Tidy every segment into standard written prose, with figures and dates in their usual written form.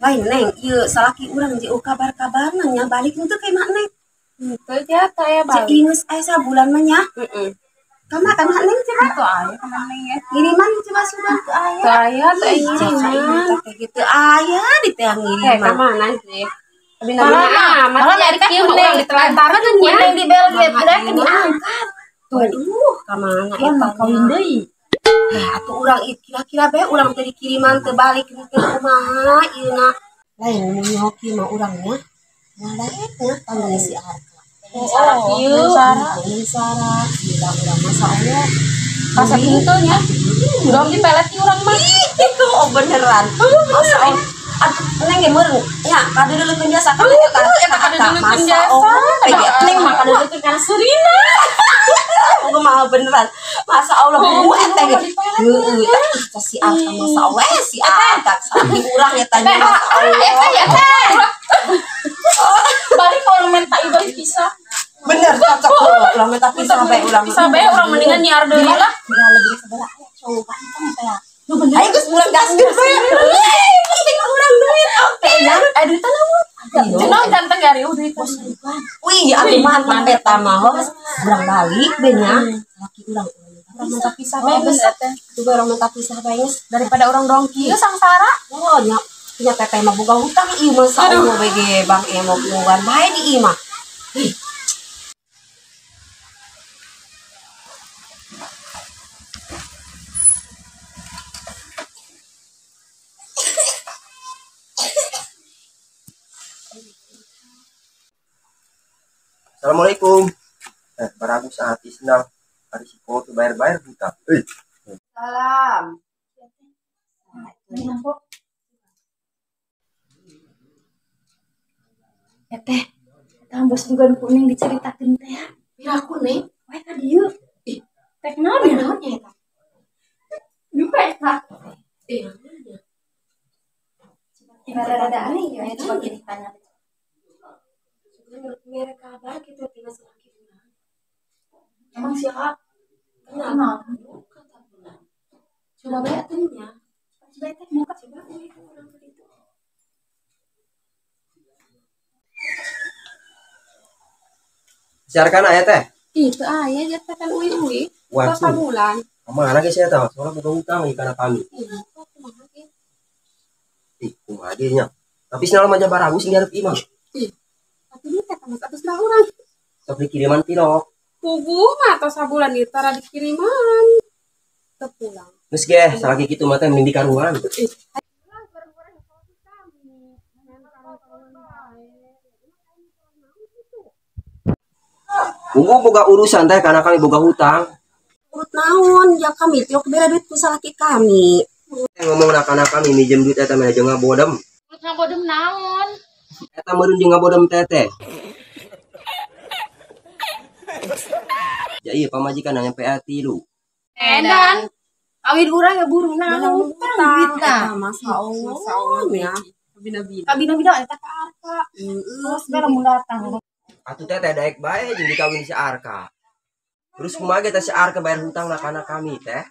Lain neng, iya salaki urang je kabar-kabar nanya balik itu kayak mak neng. Itu aja saya Cek balik. ingus bulan mah nya. Kama kan mak neng coba. Itu ayah kemana neng ya? Ngiriman coba sudah ke ayah. Saya tuh Ngiriman. Kayak gitu ayah di teh ngiriman. Kemana sih? Tapi namanya malah dari kieu orang ditelantarkan nya. Neng di bel gue udah kan diangkat. Tuh, kemana eta kawin deui. Nah, atuh urang kira-kira be urang teh dikiriman teu balik ke kumaha ieu na. Lain nyoki mah urangnya. Malaetnya tanggung si Arka. Sarah kieu. Sarah. Urang masa Allah. Kasa pintunya. Urang dipeleti urang mah. Itu beneran. Masa Allah. Atuh neng ge meureun nya kadeuleukkeun jasa kan eta kadeuleukkeun jasa. Neng mah kadeuleukkeun kana Surina. Aku mah beneran. Masa Allah bu eta ge. Heeh, si Arka masa Allah si Arka saking urang eta nya masa Allah. Balik orang minta ibadah pisah. Bener cocok urang minta pisah bae urang. Pisah bae urang mendingan nyiar deui lah. Udah lebih sabar aya coba teh ya. Ayo geus bulan gaskeun bae. Penting urang duit. Oke ya. Duit naon? Cenah ganteng ya riuh duit. Wih, atuh mantap eta mah urang balik be nya. Laki urang minta pisah bae geus. Tuh urang minta pisah bae geus daripada urang dongki. Ieu sangsara. Oh nya punya teteh mah boga hutang ieu mah saeueuh bege Bang Emo keluar bae di ieu mah. Assalamualaikum. Baragu saat senang hari si tuh bayar hutang. Salam. Teh, bos juga kuning diceritakeun teh. Pira kuning? Wae ka dieu. Teh naon ya? Naon eta? Lupa eta. Rada-rada aneh ya eta bagi ditanya. Mere kabar kitu tina salaki urang. Emang siapa? Kenal. Coba bae atuh nya. Coba teh muka Coba urang kitu. Siarkan aya teh. Itu ayah jatakan uwi-uwi. Waduh. Sabulan. Mana ge saya tahu soalnya boga hutang ieu kana kami. Kumaha ge nya. Tapi senal mah baragu sing ngarep imah. Tapi ini kata mas atas lah orang. Sok dikiriman piro. Puguh mah atau sabulan itu tara dikiriman. Kepulang. Geus ge, salaki kitu mah teh mending dikaruan. Puguh boga urusan teh karena kami boga hutang. Urut naon ya kami teh bela duit ku salaki kami. Ngomong anak kami minjem duit eta mah jeung ngabodem. Ngabodem naon? Eta meureun jeung ngabodem teteh. Ya iya pamajikan yang PA 3. Edan. Kawin urang ya burung naon. Utang eta masa Allah nya. Kabina-bina eta ka Arka. Terus bela mun datang. Atuh teteh daek bae jeung dikawin si Arka. Terus kumaha teh si Arka bayar hutang kana kami teh?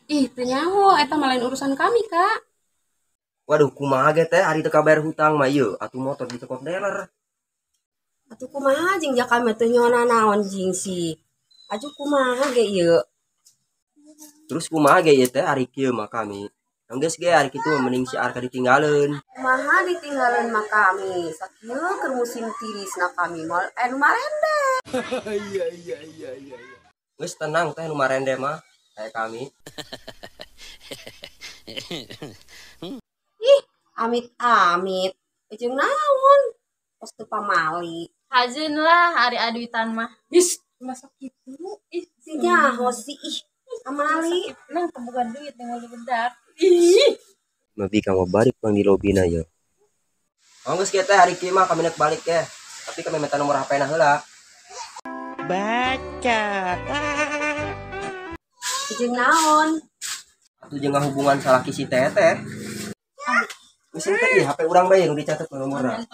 Ih, teu nyaho eta mah lain urusan kami, Kak. Waduh, kumaha teh ari teu kabayar hutang mah ieu atuh motor ditekot dealer. Atuh kumaha jeung jaka mah teu nyona naon jeung si. Aju kumaha ge ieu? Terus kumaha ge ieu teh ari kieu mah kami. Geus ge ari kitu mending si Arka ditinggalin. Kumaha ditinggalin mah kami. Sakieu keur musim tirisna kami mal nu marende. Iya. Geus tenang teh nu marende mah kayak kami. Ih, amit-amit. Jeung naon? Pos teu pamali. Hajeun lah hari aduitan mah. Is, masak kitu. Ih, Si nyaho si ih. Amali. nang kebukan duit dengan bedak. Mabi kamu balik pang di lobi na yo. Geus ge teh hari kieu mah kami nek balik ke. Tapi kami minta nomor HP na heula. Baca. Jeung naon? Atuh jeung hubungan salaki si teteh. Geus teh HP urang bae nu dicatet nomorna.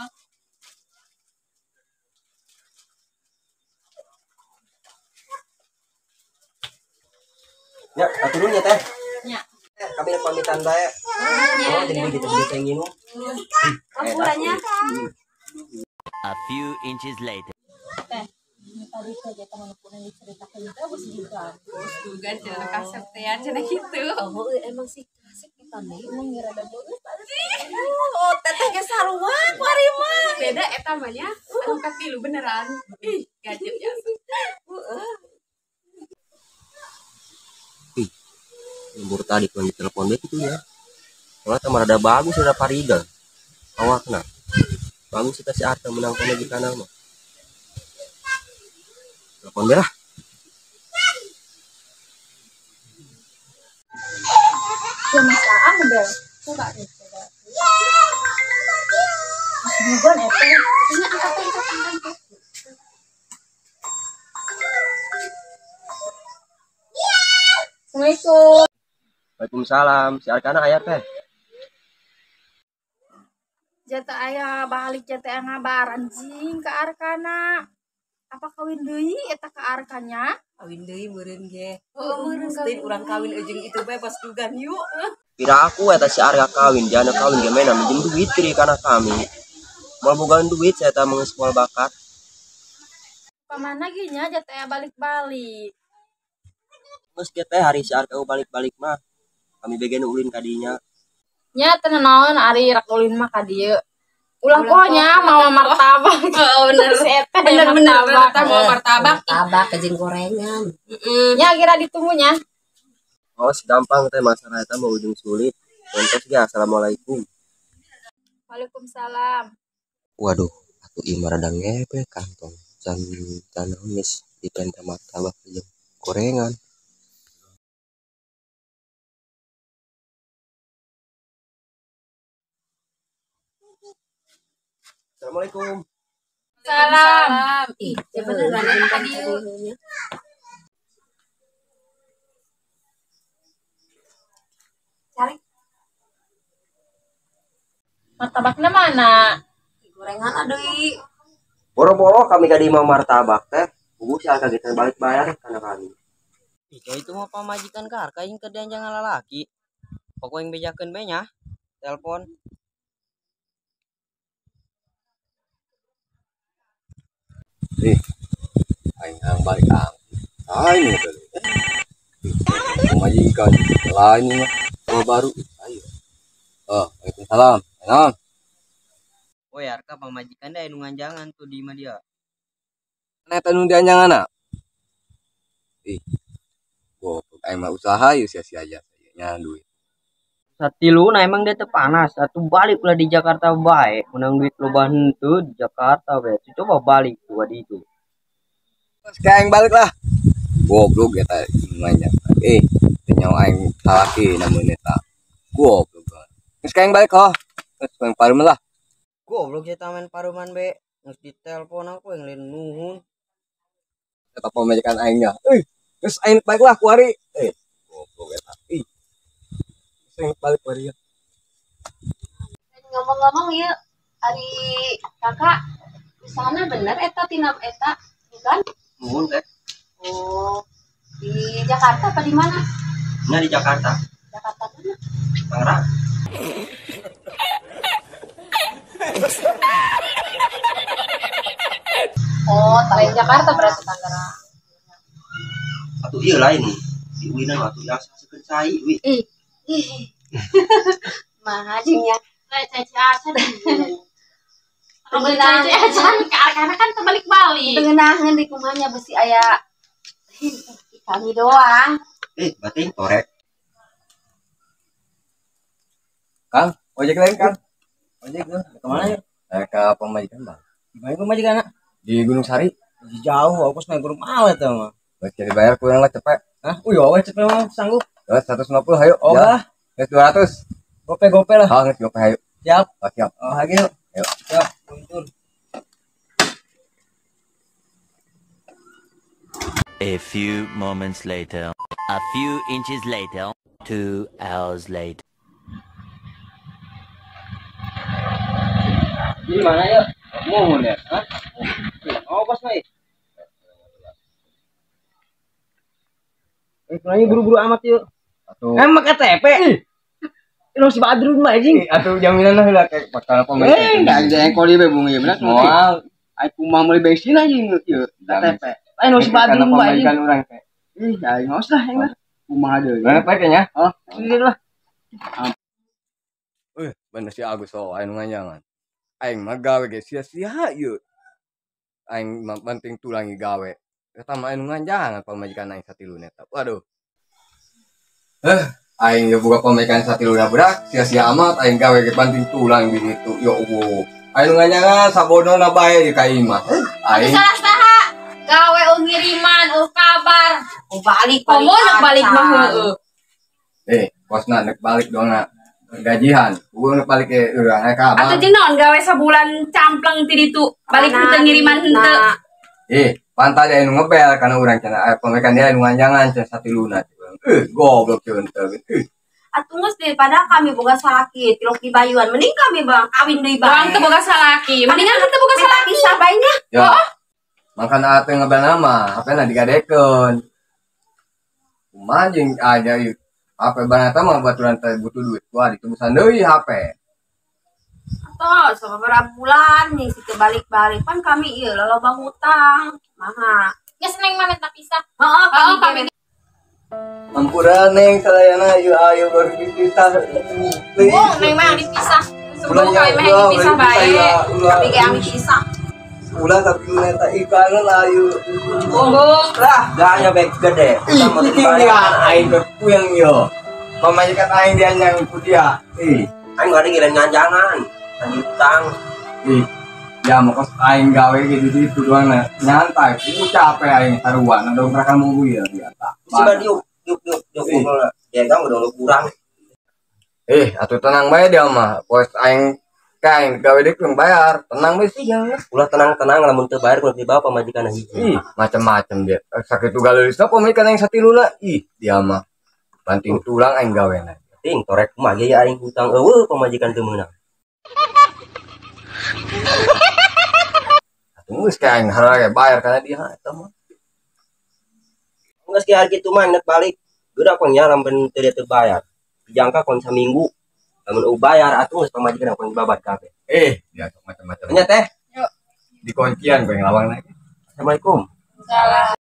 Ya, atuh nya teh. Nya. Kami pamitan bae. Oh, jadi begitu bisa minum. Apurannya. A few inches later. Tadi saja teman-teman diceritakan bagus juga. Juga jangan kasep teh aja gitu. Oh, emang sih kasih kita nih mengira ada bagus. Oh, tetehnya sarua kuari mah. Beda eta mah nya. Anu katilu beneran. Ih, gadget ya. Lembur tadi kalau telepon dia gitu ya. Kalau teman ada bagus ada Farida. Awakna. Bagus kita si Arta menangkan lagi kanan mah. Telepon dia lah. Ya Mas Aan udah. Coba deh, coba. Mas Bugon itu. Ini angkat. Assalamualaikum. Waalaikumsalam. Si Arkana aya teh. Jata aya balik jata ngabaran jing ke Arkana. Apa kawin deui eta ke Arkanya? Kawin deui meureun ge. Oh, meureun teh urang kawin eujung itu bebas dugan yuk. Kira aku eta si Arga kawin, jana kawin ge mena minjem duit kiri kana kami. Mau bogaan duit saya tak mengespol bakat. Pamana ge nya jata aya balik-balik. Geus kieu teh hari si Arga balik-balik mah. Kami begen ulin kadinya. Nya teu naon ari rak ulin mah ka dieu. Ulah pokoknya mau martabak. Oh, bener. Bener kita mau martabak. Martabak jeung gorengan. Nya kira ditunggunya. Oh, si gampang teh masalah eta mau ujung sulit. Contoh ge assalamualaikum. Waalaikumsalam. Waduh, atuh ieu mah rada ngepe kantong. Can nangis di penta martabak jeung gorengan. Assalamualaikum. Salam. Ih, beneran ya, Kak Diu. Cari Martabaknya mana? gorengan adeui. Boro-boro kami kadi mau martabak teh. Bubu si Arga kita balik bayar kana kami. Ika itu mah pamajikan karka yang kerjaan jangan lalaki. Pokok yang bejakeun be nya. Telepon. Aing hang balik ini tadi. Pemajikan lain mah baru. Ayo. Waalaikumsalam. Enak. Oh ya, arka pamajikan da anu jangan tuh di mah dia. Neta nu dianjangan. Goblok aing mah usaha yuk sia-sia aja. Nya duit. Satiluna emang dia teh panas. Satu balik lah di Jakarta bae. Menang duit loba henteu di Jakarta we. Coba balik tuh di itu. Sekarang aing balik lah. Goblok eta imanya. Nyawa aing salaki namun eta. Goblok. Sekarang balik kok. Sekarang parum lah. Goblok ya taman paruman be. Nges ditelepon aku yang lain nuhun. Eta pemajikan aingnya. Terus aing balik lah ku hari. Goblok eta. Aing balik ku hari. Ngomong-ngomong ya, ari kakak di sana bener eta tina eta bukan? Nuhun teh. Oh, di Jakarta apa di mana? Nya di Jakarta. Jakarta mana? Tangerang. Oh, lain Jakarta berarti Tangerang. Atuh ieu lain. Di Uinan atuh yang sasekeun cai wi. Mah jingnya. Cece acan. Pengenah Acan ke Arkana kan terbalik-balik. pengenahan di kumanya besi aya kami doang. Bating korek. Kang, ojek lain Kang. Ojek lu kemana ya? Ke pemajikan Bang. Gimana pemajikan anak? Di Gunung Sari. Jauh, aku naik gunung awet tuh mah. Jadi bayar kurang lah cepet. Hah? Uy, awet cepet mah sanggup. 150 ayo. Oh lah, 200. gope lah. Oh, gope ayo. Siap. Oh, siap. Oh, lagi yuk. Ayo. Siap, puntur. A few moments later. A few inches later. 2 hours later. Di mana yuk? Mohon ya. Hah? Oh, pas nih. Pulangnya buru-buru amat yuk. Satu. Emang KTP. Ilo si Badrun mah anjing. Atuh jaminan lah kayak bakal pemain. Enggak ada yang koli be bunga bener. Moal. Ai kumah meuli bensin anjing ieu. KTP. Lain si Badrun mah anjing. Pemaikan orang teh. Ih, aing ngos lah yang lah. Kumah deui. Mana pakainya? Oh, ini lah. Bener si Agus so aing nganjangan. Aing mah gawe ge sia-sia ieu. Aing mah penting tulangi gawe. Eta mah aing nganjangan pamajikan aing satiluna eta. Waduh. Aing ge buka pamajikan satiluna budak sia-sia amat aing gawe ge penting tulang di ditu. Ya Allah. Aing nganjangan sabodona bae ka imah. Aing Salah saha. Gawe ngiriman kabar. Balik Komo nak balik mah heueuh. Kosna nek balik dona gajian. Gua nek balik ke urang ka Atuh jeung naon gawe sabulan campleng ti ditu. Balik teu ngiriman henteu. Pantai dia nu ngebel karena urang cenah pemajikan dia nu nganjangan cenah satiluna. Goblok cenah teh. Atuh geus daripada kami boga salaki tilok di bayuan mending kami bang kawin deui Orang bae. teu boga salaki. Mendingan teu boga salaki. Bisa baenya. Ya. Makana ate ngebel nama, apena digadekeun. Kumaha jeung aja ieu. HP banata mah baturan teh butuh duit. Wah, ditubusan deui HP. Atuh sababaraha bulan nih si teu balik-balik pan kami ieu loba hutang. Maha. Geus neng mah minta pisah. Heeh, Oh, kami kami Ampura neng salayana ayo baru dipisah. Neng mah yang dipisah. sebelum kami mah yang dipisah bae. kami ge yang pisah. Ulah tapi neta ikangan ayo. Unggul. Lah, gaya baik gede. Sama Ini dia aing berpuyang yo. Pamajikan aing dia yang ikut dia. Aing gak ada ngirim nganjangan. Tadi utang. Ya mau kos aing gawe gitu itu doang nyantai. Itu capek aing taruhan. Ada mereka mau ya biasa. Coba yuk. Dia kamu udah kurang. Atuh tenang bae dia mah. Pos aing kain gawe deuk bayar. Tenang bae sih ya. Ulah tenang lamun teu bayar kudu dibawa pamajikan hiji. Macam-macam dia. Sakitu galeusna pamajikan aing satiluna. Dia mah banting tulang aing gawena. Ting torek mah ge aing hutang eueuh pamajikan teu meunang. Tunggu sekarang harga bayar karena dia eta mah. Geus ki kitu mah nek balik. Geudak pangnya lamun teu dia teu bayar. Jangka kon saminggu. Lamun bayar atuh geus pamajikan kon dibabat kabeh. Dia macam-macam. Nya teh. Di kuncian gue ngelawang lagi. Assalamualaikum. Salah.